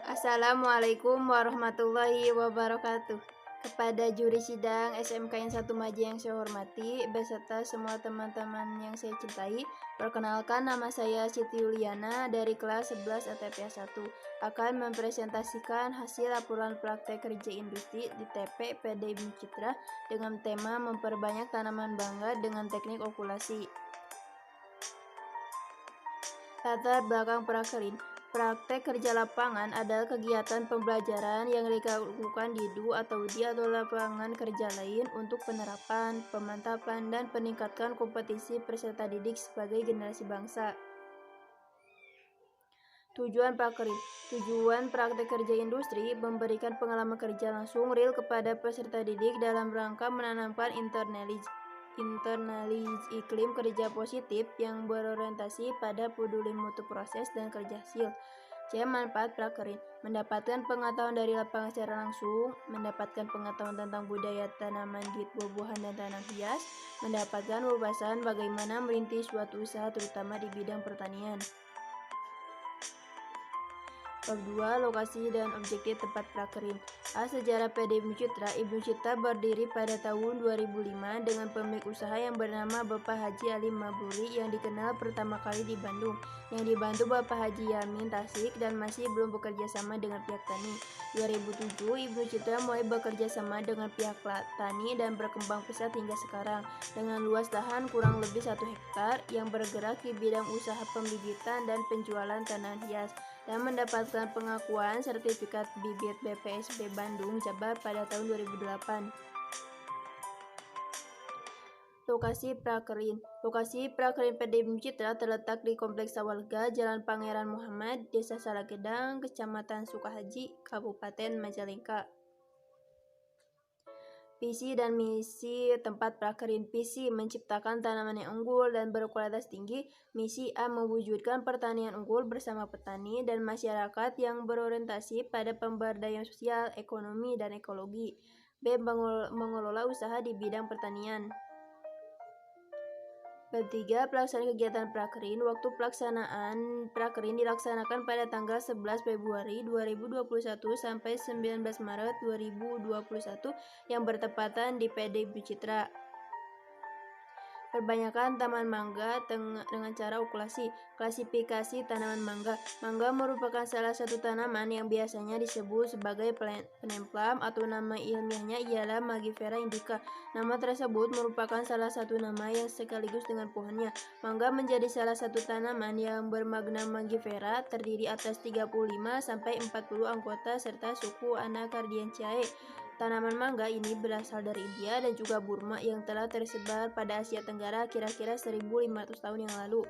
Assalamualaikum warahmatullahi wabarakatuh. Kepada juri sidang SMK yang 1 Maja yang saya hormati, beserta semua teman-teman yang saya cintai, perkenalkan nama saya Siti Yuliana dari kelas 11 ATPS 1, akan mempresentasikan hasil laporan praktek kerja industri di TP PD Bumi Citra dengan tema memperbanyak tanaman bangga dengan teknik okulasi. Latar belakang prakerin. Praktek kerja lapangan adalah kegiatan pembelajaran yang dilakukan di DU atau di atau lapangan kerja lain untuk penerapan, pemantapan, dan peningkatan kompetisi peserta didik sebagai generasi bangsa. Tujuan prakerin. Tujuan praktek kerja industri memberikan pengalaman kerja langsung real kepada peserta didik dalam rangka menanamkan internalis iklim kerja positif yang berorientasi pada peduli mutu proses dan kerja hasil. Manfaat prakerin. Mendapatkan pengetahuan dari lapangan secara langsung, mendapatkan pengetahuan tentang budaya tanaman di buah-buahan dan tanaman hias, mendapatkan wawasan bagaimana merintis suatu usaha terutama di bidang pertanian. Bab 2. Lokasi dan objektif tempat prakerin. Sejarah PD Bumi Citra. Bumi Citra berdiri pada tahun 2005 dengan pemilik usaha yang bernama Bapak Haji Ali Maburi yang dikenal pertama kali di Bandung, yang dibantu Bapak Haji Yamin Tasik dan masih belum bekerja sama dengan pihak tani. 2007, Bumi Citra mulai bekerja sama dengan pihak tani dan berkembang pesat hingga sekarang dengan luas lahan kurang lebih 1 hektar yang bergerak di bidang usaha pembibitan dan penjualan tanaman hias dan mendapatkan pengakuan sertifikat bibit BPSB Bandung Jabar pada tahun 2008. Lokasi prakerin. Lokasi prakerin PD Bumi Citra terletak di Kompleks Sawalga, Jalan Pangeran Muhammad, Desa Salagedang, Kecamatan Sukahaji, Kabupaten Majalengka. Visi dan misi tempat prakerin. Visi menciptakan tanaman yang unggul dan berkualitas tinggi. Misi A mewujudkan pertanian unggul bersama petani dan masyarakat yang berorientasi pada pemberdayaan sosial, ekonomi, dan ekologi. B. Mengelola usaha di bidang pertanian. Bab 3. Pelaksanaan kegiatan prakerin. Waktu pelaksanaan prakerin dilaksanakan pada tanggal 11 Februari 2021 sampai 19 Maret 2021 yang bertepatan di PD Bumi Citra. Perbanyakan tanaman mangga dengan cara okulasi. Klasifikasi tanaman mangga. Mangga merupakan salah satu tanaman yang biasanya disebut sebagai penemplam atau nama ilmiahnya ialah Mangifera indica. Nama tersebut merupakan salah satu nama yang sekaligus dengan pohonnya. Mangga menjadi salah satu tanaman yang bermagna Mangifera, terdiri atas 35 sampai 40 anggota serta suku Anacardiaceae. Tanaman mangga ini berasal dari India dan juga Burma yang telah tersebar pada Asia Tenggara kira-kira 1500 tahun yang lalu.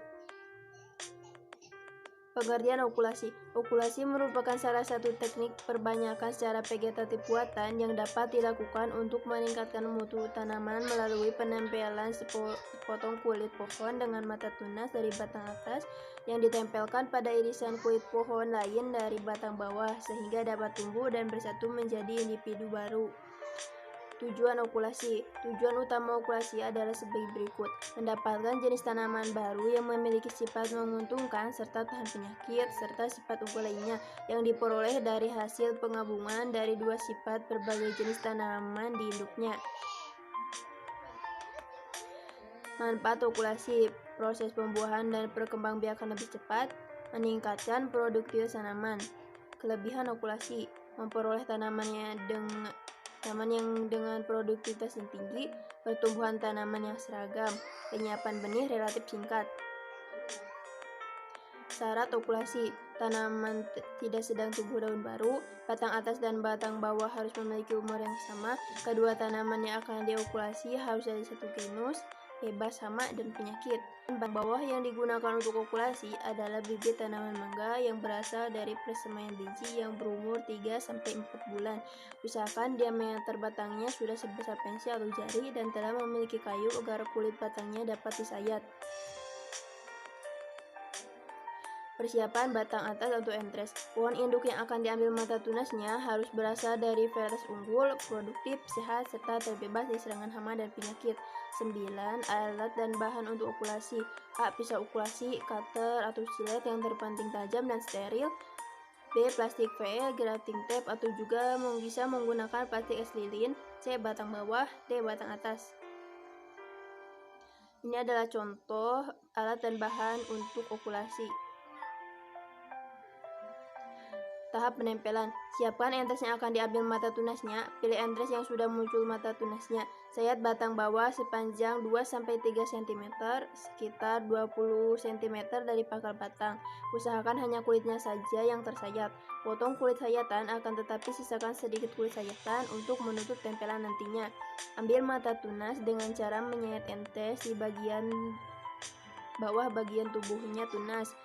Pengertian okulasi. Okulasi merupakan salah satu teknik perbanyakan secara vegetatif buatan yang dapat dilakukan untuk meningkatkan mutu tanaman melalui penempelan sepotong kulit pohon dengan mata tunas dari batang atas yang ditempelkan pada irisan kulit pohon lain dari batang bawah sehingga dapat tumbuh dan bersatu menjadi individu baru. Tujuan okulasi. Tujuan utama okulasi adalah sebagai berikut. Mendapatkan jenis tanaman baru yang memiliki sifat menguntungkan serta tahan penyakit, serta sifat unggul lainnya yang diperoleh dari hasil penggabungan dari dua sifat berbagai jenis tanaman di induknya. Manfaat okulasi. Proses pembuahan dan perkembangbiakan lebih cepat, meningkatkan produktivitas tanaman. Kelebihan okulasi. Memperoleh tanaman yang dengan produktivitas yang tinggi, pertumbuhan tanaman yang seragam, penyiapan benih relatif singkat. Syarat okulasi. Tanaman tidak sedang tumbuh daun baru, batang atas dan batang bawah harus memiliki umur yang sama, kedua tanaman yang akan diokulasi harus dari satu genus, bebas hama dan penyakit. Bahan bawah yang digunakan untuk okulasi adalah bibit tanaman mangga yang berasal dari persemaian biji yang berumur 3-4 bulan. Usahakan diameter batangnya sudah sebesar pensil atau jari dan telah memiliki kayu agar kulit batangnya dapat disayat. Persiapan batang atas untuk entres. Pohon induk yang akan diambil mata tunasnya harus berasal dari varietas unggul, produktif, sehat, serta terbebas dari serangan hama dan penyakit. 9. Alat dan bahan untuk okulasi. A. Pisau okulasi, cutter atau silet yang terpenting tajam dan steril. B. Plastik VE, grafting tape, atau juga bisa menggunakan plastik es lilin. C. Batang bawah. D. Batang atas. Ini adalah contoh alat dan bahan untuk okulasi. Tahap penempelan. Siapkan entres yang akan diambil mata tunasnya. Pilih entres yang sudah muncul mata tunasnya. Sayat batang bawah sepanjang 2-3 cm, sekitar 20 cm dari pangkal batang. Usahakan hanya kulitnya saja yang tersayat. Potong kulit sayatan, akan tetapi sisakan sedikit kulit sayatan untuk menutup tempelan nantinya. Ambil mata tunas dengan cara menyayat entres di bagian bawah bagian tubuhnya tunas.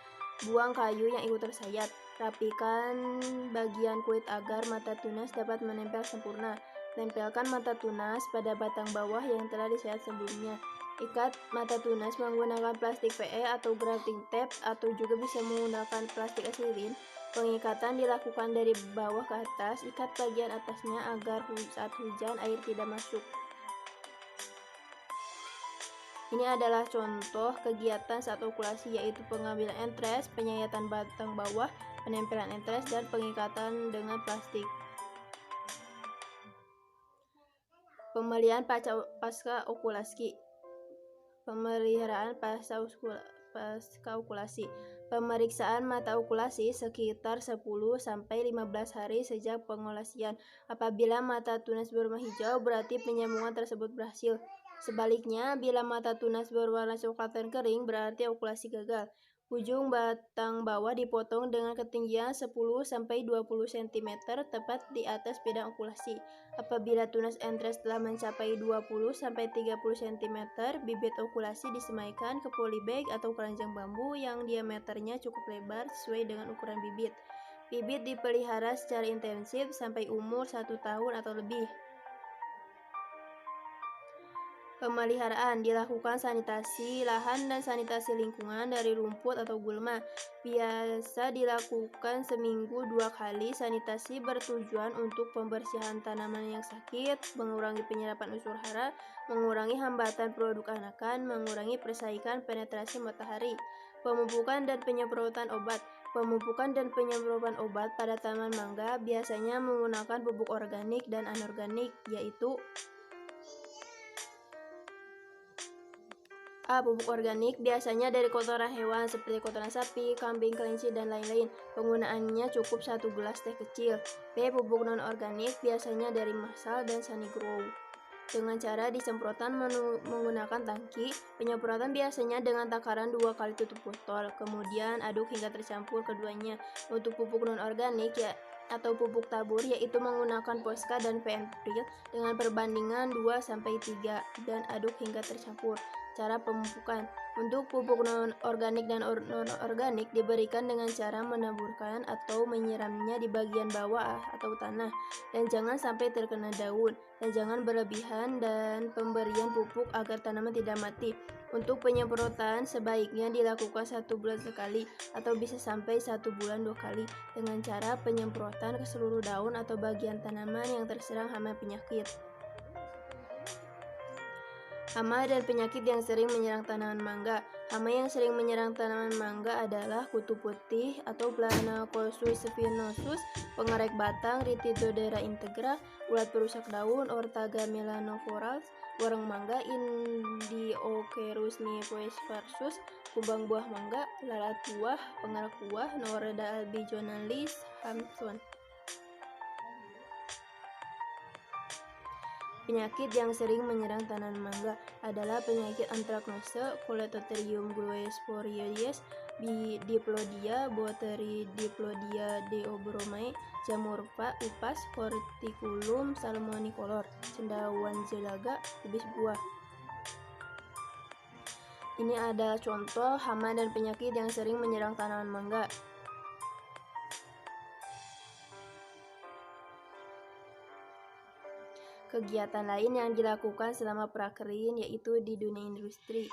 Buang kayu yang ikut tersayat. Rapikan bagian kulit agar mata tunas dapat menempel sempurna. Tempelkan mata tunas pada batang bawah yang telah disayat sebelumnya. Ikat mata tunas menggunakan plastik VE atau grafting tape, atau juga bisa menggunakan plastik es lilin. Pengikatan dilakukan dari bawah ke atas. Ikat bagian atasnya agar saat hujan air tidak masuk. Ini adalah contoh kegiatan saat okulasi, yaitu pengambilan entres, penyayatan batang bawah, penempelan entres, dan pengikatan dengan plastik. Pemeliharaan pasca okulasi. Pemeliharaan pasca okulasi. Pemeriksaan mata okulasi sekitar 10-15 hari sejak pengolasian. Apabila mata tunas berwarna hijau, berarti penyambungan tersebut berhasil. Sebaliknya, bila mata tunas berwarna coklat dan kering, berarti okulasi gagal. Ujung batang bawah dipotong dengan ketinggian 10-20 cm tepat di atas bidang okulasi. Apabila tunas entres telah mencapai 20-30 cm, bibit okulasi disemaikan ke polybag atau keranjang bambu yang diameternya cukup lebar sesuai dengan ukuran bibit. Bibit dipelihara secara intensif sampai umur 1 tahun atau lebih. Pemeliharaan dilakukan sanitasi lahan dan sanitasi lingkungan dari rumput atau gulma. Biasa dilakukan seminggu 2 kali. Sanitasi bertujuan untuk pembersihan tanaman yang sakit, mengurangi penyerapan unsur hara, mengurangi hambatan produk anakan, mengurangi persaikan penetrasi matahari. Pemupukan dan penyemprotan obat. Pemupukan dan penyemprotan obat pada tanaman mangga biasanya menggunakan pupuk organik dan anorganik, yaitu A. Pupuk organik biasanya dari kotoran hewan seperti kotoran sapi, kambing, kelinci, dan lain-lain. Penggunaannya cukup 1 gelas teh kecil. B. Pupuk non-organik biasanya dari masal dan Sunnygrow. Dengan cara disemprotan menggunakan tangki. Penyemprotan biasanya dengan takaran 2 kali tutup botol. Kemudian aduk hingga tercampur keduanya. Untuk pupuk non-organik atau pupuk tabur, yaitu menggunakan Posca dan Penpril dengan perbandingan 2-3 dan aduk hingga tercampur. Cara pemupukan. Untuk pupuk non-organik dan non-organik diberikan dengan cara menaburkan atau menyiramnya di bagian bawah atau tanah, dan jangan sampai terkena daun, dan jangan berlebihan, dan pemberian pupuk agar tanaman tidak mati. Untuk penyemprotan sebaiknya dilakukan 1 bulan sekali atau bisa sampai 1 bulan 2 kali dengan cara penyemprotan ke seluruh daun atau bagian tanaman yang terserang hama penyakit. Hama dan penyakit yang sering menyerang tanaman mangga. Hama yang sering menyerang tanaman mangga adalah kutu putih atau Planocosus spinosus, pengerek batang Rhitidodera integra, ulat perusak daun Ortaga melanophorans, warang mangga Indiocerus nivoesparsus, kumbang buah mangga, lalat buah, pengerak buah Norda albijonalis Hampson. Penyakit yang sering menyerang tanaman mangga adalah penyakit antraknose, Coledotherium gloesporioides, Diplodia, Boteridiplodia deobromai, jamur upas, Horticulum salmonicolor, cendawan jelaga, kubis buah. Ini adalah contoh hama dan penyakit yang sering menyerang tanaman mangga. Kegiatan lain yang dilakukan selama prakerin yaitu di dunia industri.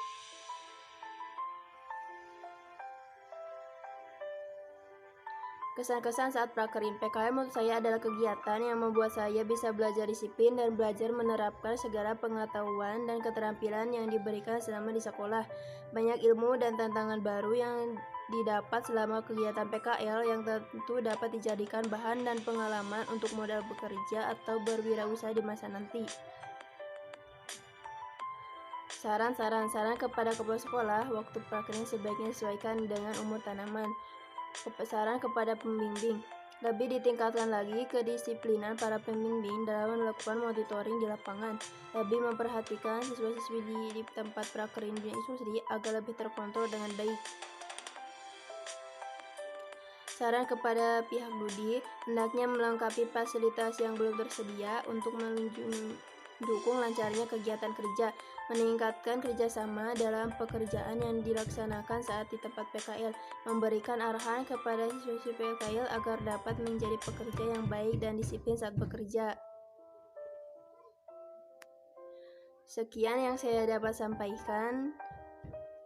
Kesan-kesan saat prakerin. PKL menurut saya adalah kegiatan yang membuat saya bisa belajar disiplin dan belajar menerapkan segala pengetahuan dan keterampilan yang diberikan selama di sekolah. Banyak ilmu dan tantangan baru yang didapat selama kegiatan PKL yang tentu dapat dijadikan bahan dan pengalaman untuk modal bekerja atau berwirausaha di masa nanti. Saran kepada kepala sekolah, waktu prakteknya sebaiknya disesuaikan dengan umur tanaman. Saran kepada pembimbing, lebih ditingkatkan lagi kedisiplinan para pembimbing dalam melakukan monitoring di lapangan, lebih memperhatikan siswa-siswi di tempat prakerin di industri agar lebih terkontrol dengan baik. Saran kepada pihak Dudi, hendaknya melengkapi fasilitas yang belum tersedia untuk mendukung lancarnya kegiatan kerja, meningkatkan kerjasama dalam pekerjaan yang dilaksanakan saat di tempat PKL, memberikan arahan kepada siswa-siswi PKL agar dapat menjadi pekerja yang baik dan disiplin saat bekerja. Sekian yang saya dapat sampaikan.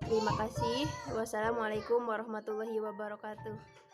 Terima kasih. Wassalamualaikum warahmatullahi wabarakatuh.